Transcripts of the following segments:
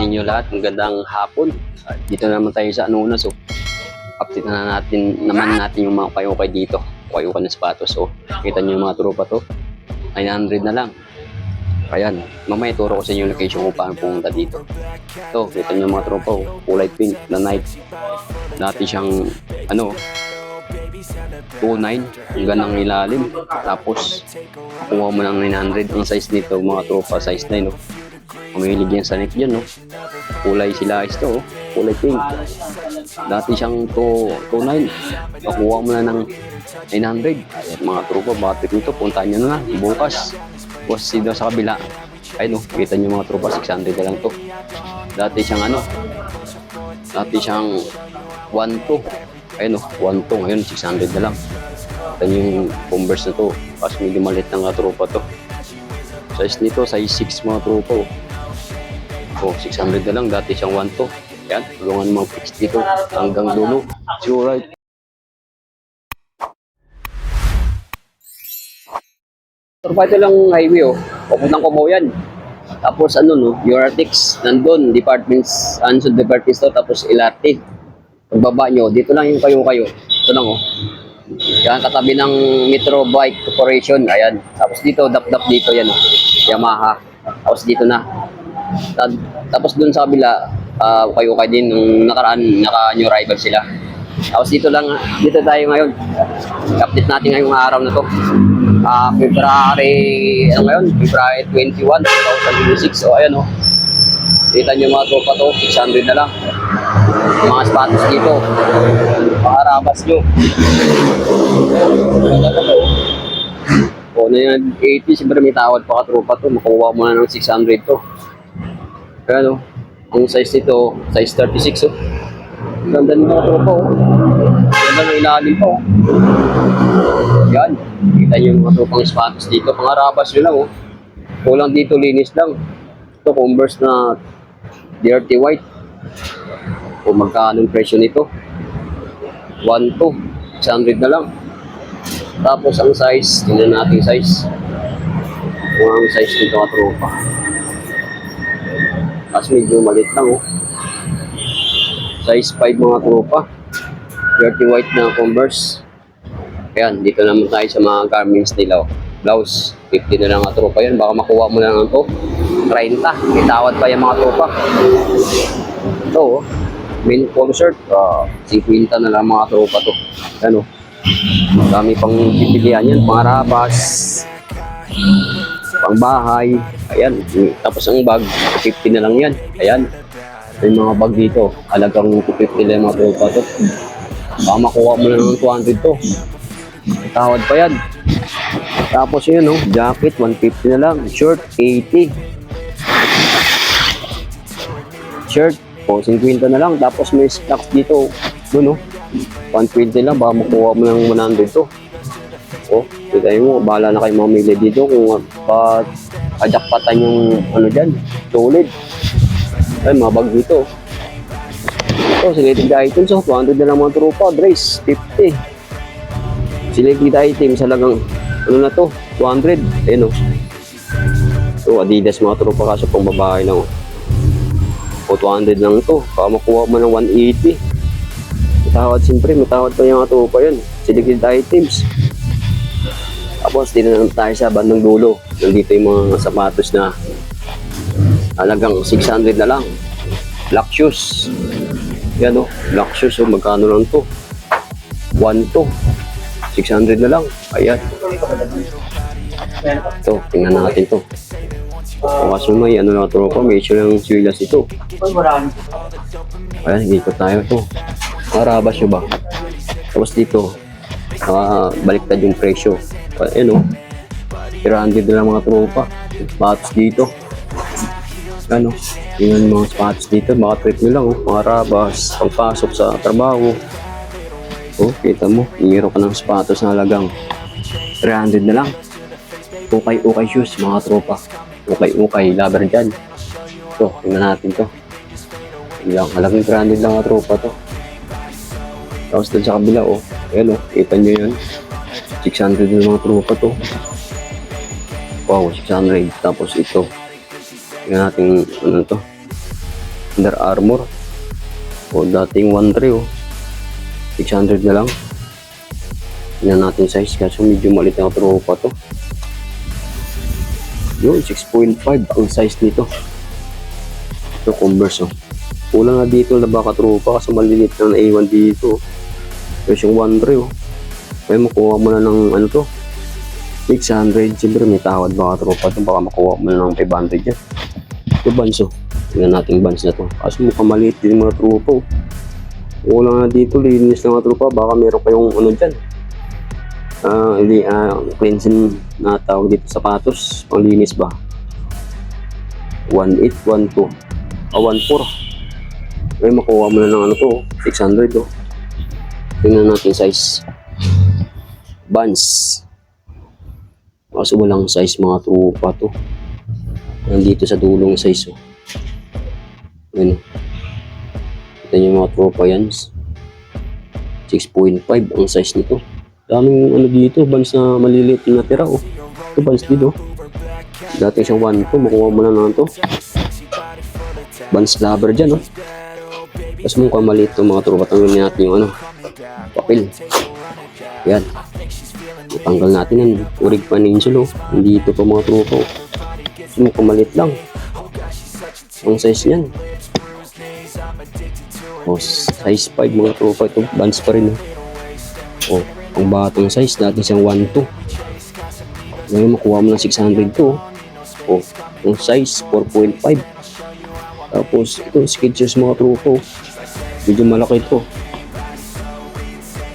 sa inyo lahat. Magandang hapon. Dito naman tayo sa Anunas. So, update na natin yung mga ukay-ukay dito. Ukay-ukay na sapatos. So, kita nyo yung mga tropa to. 900 na lang. Ayan, mamaya turo ko sa inyo yung location kung paano pumunta dito. Ito, kita nyo yung mga tropa. Kulay pink na night. Dati siyang, 2.9 hanggang ng ilalim. Tapos, kuha mo ng 900. Ang size nito, mga tropa, size 9. No? Umihilig yan sa neck dyan, no? Kulay sila ito, oh. Kulay pink. Dati siyang 2.9. Nakuha mo na ng 900. Ayan, mga tropa, bakit nito? Puntahan nyo na bukas. Bukas dito sa kabila. Ayun, no? Kita nyo mga tropa, 600 na lang to. Dati siyang Dati siyang 1.2. Ayun, no? 1.2. Ngayon, 600 na lang. Kita nyo yung Converse na to. Kasi medyo malit ng mga tropa to. Size nito, size 6 mga tropa. Oh, 600 na lang. Dati siyang 1.2. Yan, tulungan mga fix dito hanggang dulo. Sure, right? Tropa, ito lang highway, oh. Papuntang Cubao yan. Tapos yung Artix, nandun, departments, Ansud Department Store, tapos LRT. Pagbaba nyo, dito lang yung kayo. Ito lang, oh. Yan, katabi ng Metro Bike Corporation. Ayan. Tapos dito, dap-dap dito, yan, oh. Yamaha. Tapos dito na. Tapos dun sa kabila, kayo din nung nakaraan, naka-new arrival sila. Tapos dito tayo ngayon. Update natin ngayong araw na to. February 21, 2026. So ayan, oh. Kita nyo mga tropa to, 600 na lang. Mga sapatos dito. Mga rabas nyo. O, na yan, 80, siyempre may tawad pa ka tropa to. Makuha mo na ng 600 to. Ayan, oh. Ang size nito, size 36, oh. Ganda nito mga tropa, oh. Ganda ng ilalim pa, oh. Yan. Kita nyo yung mga tropang sapatos dito. Mga rabas nyo lang, oh. Kulang dito, linis lang. Ito, Converse na dirty white. O magkano yung presyo nito? 1.2. 600 na lang. Tapos ang size, tingnan natin size. Kung ang size nito mga tropa. Kasi medyo malit lang, oh. Size 5 mga tropa. Dirty white na Converse. Ayan, dito naman tayo sa mga garments nila, oh. Blouse, 50 na lang mga tropa yan. Baka makuha mo na lang ito. 30. May tawad pa yung mga tropa. Ito, oh. Main polo shirt, 50 na lang mga tropa to. Ayan, oh. Dami pang pipilian yan. Pangarabas, pang bahay. Ayan. Tapos ang bag, 50 na lang yan. Ayan. May mga bag dito. Halagang 250 lang mga tropa to. Baka makuha mo na ng 200 to. Tawad pa yan. Tapos yun, oh, jacket, 150 na lang. Shirt, 80. Shirt, 50 na lang. Tapos may stocks dito. Doon, oh. 120 lang. Baka makuha mo ng 100 to. Oh, kita mo. Bahala na kayo mamili dito kung kajakpatan yung dyan. Solid. Ay, mga bag dito. Ito, selected items. So, 200 na lang mga tropa. Dress, 50. Selected items. Halagang, na to? 200. Ayun, oh. So, Adidas mga tropa kaso pang babae lang, oh. O, 200 lang to. Baka makuha mo ng 180. Matawad, siyempre. Matawad pa yung mga tropa yun. Selected items. Tapos, dito na tayo sa bandang dulo. Nandito yung mga sapatos na halagang 600 na lang. Black shoes. Yan, oh. Black shoes, oh. Magkano lang to? 1.2. 600 na lang. Ayan. Ito, tingnan natin to. Kaso may lang tropa, may issue ng siwilas ito. Ayan, ikot tayo to. Marabas nyo ba? Tapos dito, baliktad yung presyo. Ayan, oh. 300 na lang mga tropa. Sapatos dito. Ano? Tingnan mga sapatos dito. Mga trip nyo lang, oh. Mga rabas, pagpasok sa trabaho. Oh, kita mo, hingiro ka ng sapatos na halagang 300 na lang. Ukay shoes, mga tropa. Ukay, laber dyan. Ito, tingnan natin to. Halagang 300 lang mga tropa to. Tapos dun sa kabila, oh. Ayan, oh, kita nyo yun. 600 na mga tropa to. Wow, 600. Tapos ito. Tingnan natin, to. Under Armour. O dating 1.3 oh. 600 na lang. Tingnan natin size kasi medyo maliit na tropa to. Yun, 6.5 ang size nito. Ito Converse oh. Kulang na dito na baka tropa kasi maliliit na naiwan dito. Tapos yung 1.3 oh. Kaya makuha mo na ng ano to 600. Siyempre may tawad baka tropa to. Baka makuha mo na ng 500 yan. Ito Vans oh. Tingnan natin Vans na to. Kasi mukhang maliit din mga tropa oh. Kulang na dito, linis na mga tropa. Baka meron kayong ano dyan. Cleansing na tawag dito sapatos. Panglinis ba? 1.8, 1.2. 1.4. Ay makuha mo na ng ano to. 600 oh. Tingnan natin size. Vans. Kaso walang size mga tropa to. Nandito sa dulong size oh. Ano? Ito yung mga tropa yan. 6.5 ang size nito. Daming ano dito, Vans na maliliit na tira oh. Ito Vans dito. Dati siyang 1.2, makuha mo na naman to. Vans lover dyan oh. Tapos mukhang maliit to mga tropa. Tanggalin natin yung ano, papel. Yan. Tanggal natin yan. Urig Peninsula oh. Nandito pa mga tropa oh. Mukhang maliit lang. Ang size niyan. Oh, size 5 mga tropa ito. Vans pa rin oh. Ang batang size natin siyang 1.2. Ngayon makuha mo ng 600 to oh. Ang size 4.5. Tapos ito Skechers mga tropa oh. Medyo malaki ito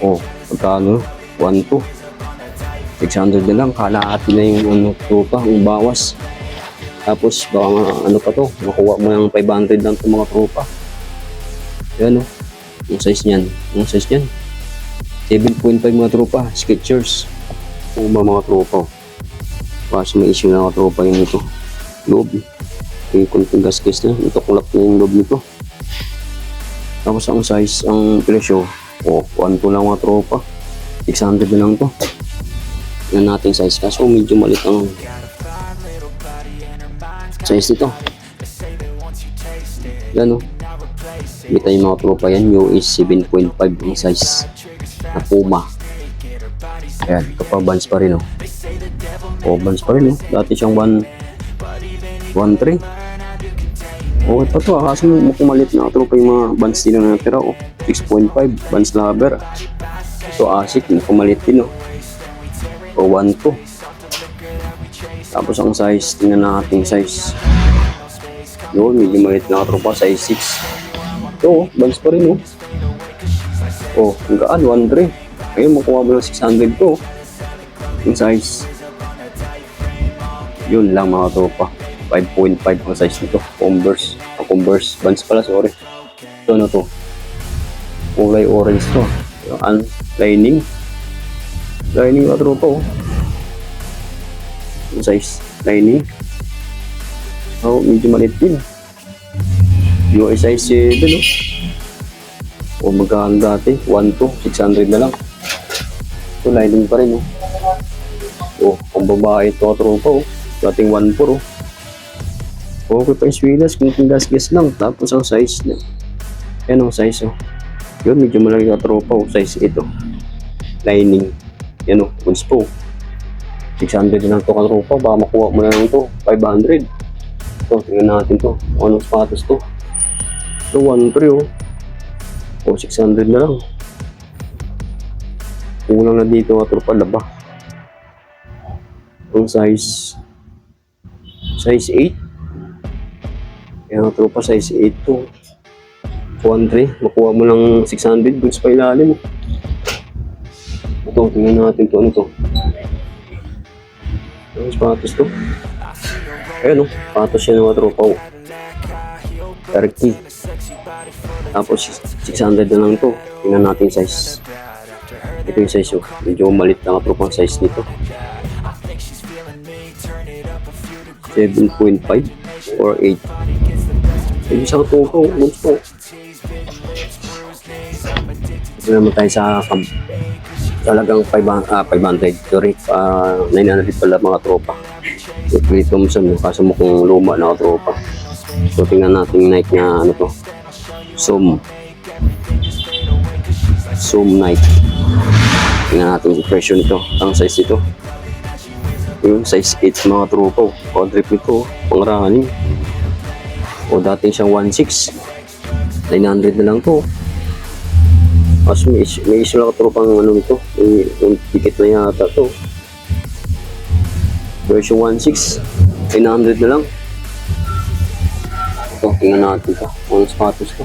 oh. Pagkano 1.2 600 na lang. Kalahati na yung ano tropa. Ang bawas. Tapos baka ano pa to, makuha mo ng 500 lang itong mga tropa. Yan o, yung size niyan. Yung size niyan 7.5 mga tropa, Skechers. Kung ba mga tropa kasi may issue na mga tropa yun ito. Loob may konting gasgas na, ituklap na yung loob nito. Tapos ang size, ang presyo 1.2 lang mga tropa, 600 na lang to. Yan natin size kaso medyo malit ang size nito. Yan o. Kita yung mga tropa yan. US 7.5 ang size na Puma. Ayan. Ito pa Vans pa rin o. Vans pa rin o. Dati siyang 1.3. Okay pa to ha. Kasi mukhang malit na tropa yung mga Vans nila na natira o. 6.5. Vans lover. Ito ASIC. Mukhang malit din o. 1.2. Tapos ang size, tingnan natin size. Yun, medyo maliit na tropa, size 6. Ito, Vans pa rin ang gaan, 1.3. Ngayon, makuha mo ng 600 to. Yung size. Yun lang mga tropa. 5.5 ang size nito. Converse. Converse. Vans pala, sorry. Ito na to. Kulay orange to. Yung lining. Lining mga tropa size lining. Medyo maliit din. Yung size din magkano dati 1.2, 600 na lang. Ito lining pa rin kung babae ito tropa dating 1.4 okay pa yung swilas kung gas lang. Tapos ang size na yan ang size yun medyo malaki ka tropa size ito lining yan Vans po 600 na lang ito katropa. Baka makuha mo na lang ito 500. Ito, tingnan natin to. Anong sapatos to? Ito 1.3 600 na lang. Kulang na dito katropa. Laba. Ang size 8. Yan katropa, size 8 to 1.3. Makuha mo lang 600. Goods pa ilalim. Ito, tingnan natin to. Ano to? Ang sapatos to. Ayan sapatos yan mga tropa. Turkey. Tapos 600 na lang to. Tingnan natin size. Ito yung size medyo malit na mga tropa ang size nito. 7.5 or 8. Ito sa tropa. Gusto. Ito naman tayo sa talagang 500, sorry, 900 pala mga tropa. Ito Thompson, kaso mukhang luma na tropa. So, tingnan natin Nike na ano to. Zoom Nike. Tingnan natin yung presyo nito. Ang size nito. Yung size 8 mga tropa. Quadrip nito. Pang running. O dating siyang 1.6. 900 na lang to. Mas may isa lang tropang ano nito. Yung ticket na yata to. Version 1.6. 900 na lang. Ito, tingnan natin ito. Ang status ko.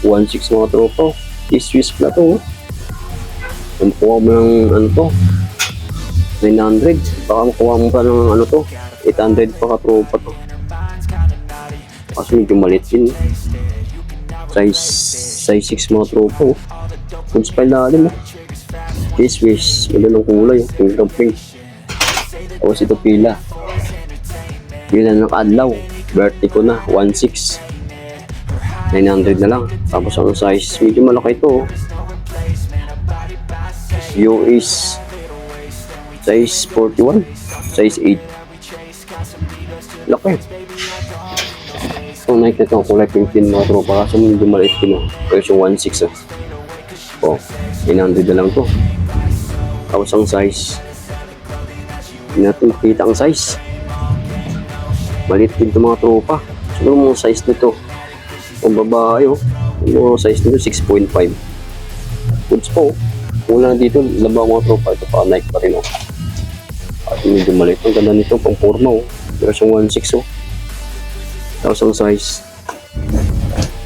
1.6 mga tropa. Swiss na to. Kung kuha mo ng ano to. 900. Baka makuha mo pa ng ano to. 800 pa ka tropa to. Kasi medyo malit din. Size 6 mga tropa. Kung sa palalim mo. Swiss. Magandang kulay. Ang pink. Tapos ito pila. Yun na naka-adlaw. Vertigo na. 1.6. 900 na lang. Tapos ang size. Medyo malaki ito. US. Size 41. Size 8. Laki. Itong Nike na ito. Kulay pink din mga tropa. Kaso medyo maliit din. Version 1.6. Oh. 900 na lang to. Tapos ang size. Hindi natin makita ang size. Maliit din ito mga tropa. Siguro mga size nito. Kung babae yung size nito 6.5. Goods po. Una dito, labaw mga tropa. Ito pa, Nike pa rin At medyo maliit. Ang ganda nito, pang forma Version 1.6 Tapos ang size.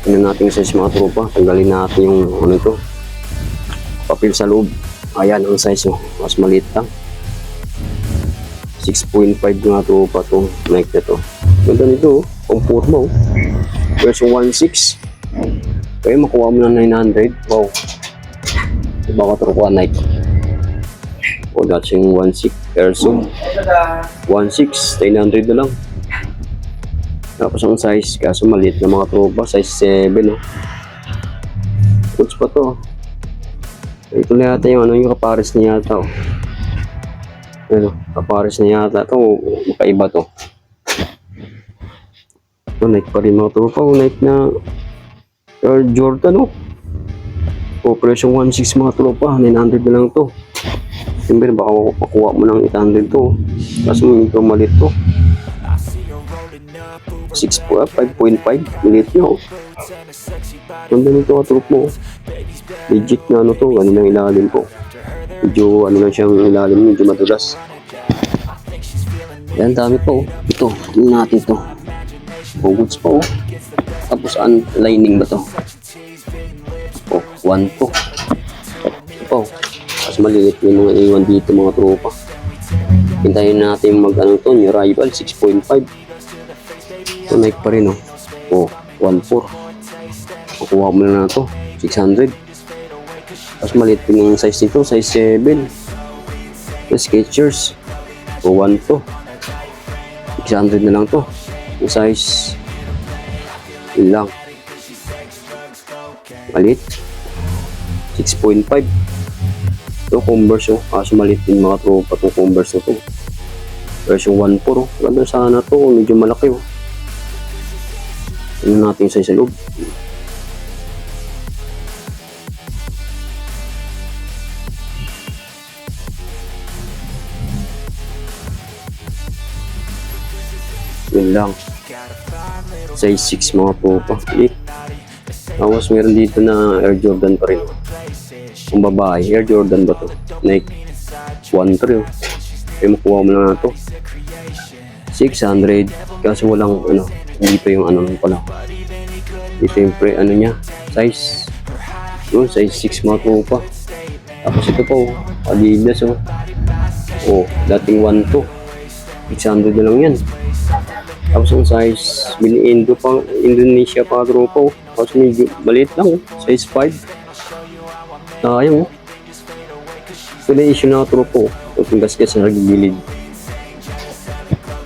Tingnan natin yung size mga tropa. Tanggalin natin yung ano ito. Papel sa loob. Ayan ang size Mas maliit lang. 6.5 mga tropa itong Nike na to. Ganda nito pang forma Version 1.6. Kaya makuha mo ng 900. Wow. Diba ka tropa Nike? O that's yung 1.6 Air Zoom. 1.6. 900 na lang. Tapos ang size. Kaso maliit na mga tropa. Size 7 Goods pa to. Ito na yata yung yung kapares niya yata kapares niya yata ito. Makaiba to. Ito Nike pa rin mga tropa. Nike na Air Jordan Operation 1.6 mga tropa. 900 na lang to. Siyempre baka makuha mo ng 800 to. Kaso medyo malit to. 5.5 Malit nyo Ganda nito katrop mo. Legit na to. Ganun ang ilalim po. Medyo lang siyang ilalim. Medyo madulas. Yan dami po. Ito. Tingnan natin ito. Goods po. Tapos lining ba to? 1 po. Ito po. Mas maliit yung mga iwan dito mga tropa. Hintayin natin mag-ano to. New Rival 6.5. Ito Nike pa rin 1.4. Makuha mo na to 600. Mas maliit yung size nito. Size 7. Skechers 1 to 600 na lang to. Yung size yun lang. Maliit 6.5. Ito Converse kaso maliit din mga tropa itong Converse na to. Version 1.4 Ganda sana to. Medyo malaki Tignan natin sa loob. Yun lang. Size 6 mga tropa. Tapos meron dito na Air Jordan pa rin. Kung babae, Air Jordan ba to? Nike 1.3 Kaya makuha mo na to 600. Kasi walang dito yung pala. Dito yung niya. Size. Yun, size 6 mga tropa. Tapos ito po. Adidas dating 1.2 600 na lang yan. Tapos ang size, Indonesia pa tropa Tapos medyo maliit lang size 5. Sayang Ito na issue na tropa Ito yung gasgas na nagigilid.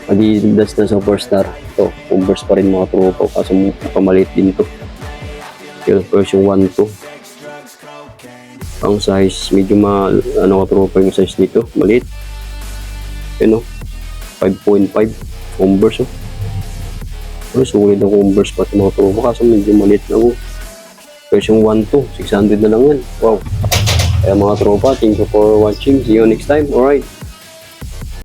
Adidas na Superstar. Ito, Converse pa rin mga tropa Kaso pamaliit din to. Yung version 1.2. Ang size, medyo tropa yung size nito. Maliit. 5.5 Converse Pero sulit ang Converse pati mga tropa kaso medyo maliit lang oh. Version 1 to, 600 na lang yan. Wow. Kaya mga tropa, thank you for watching. See you next time. Alright.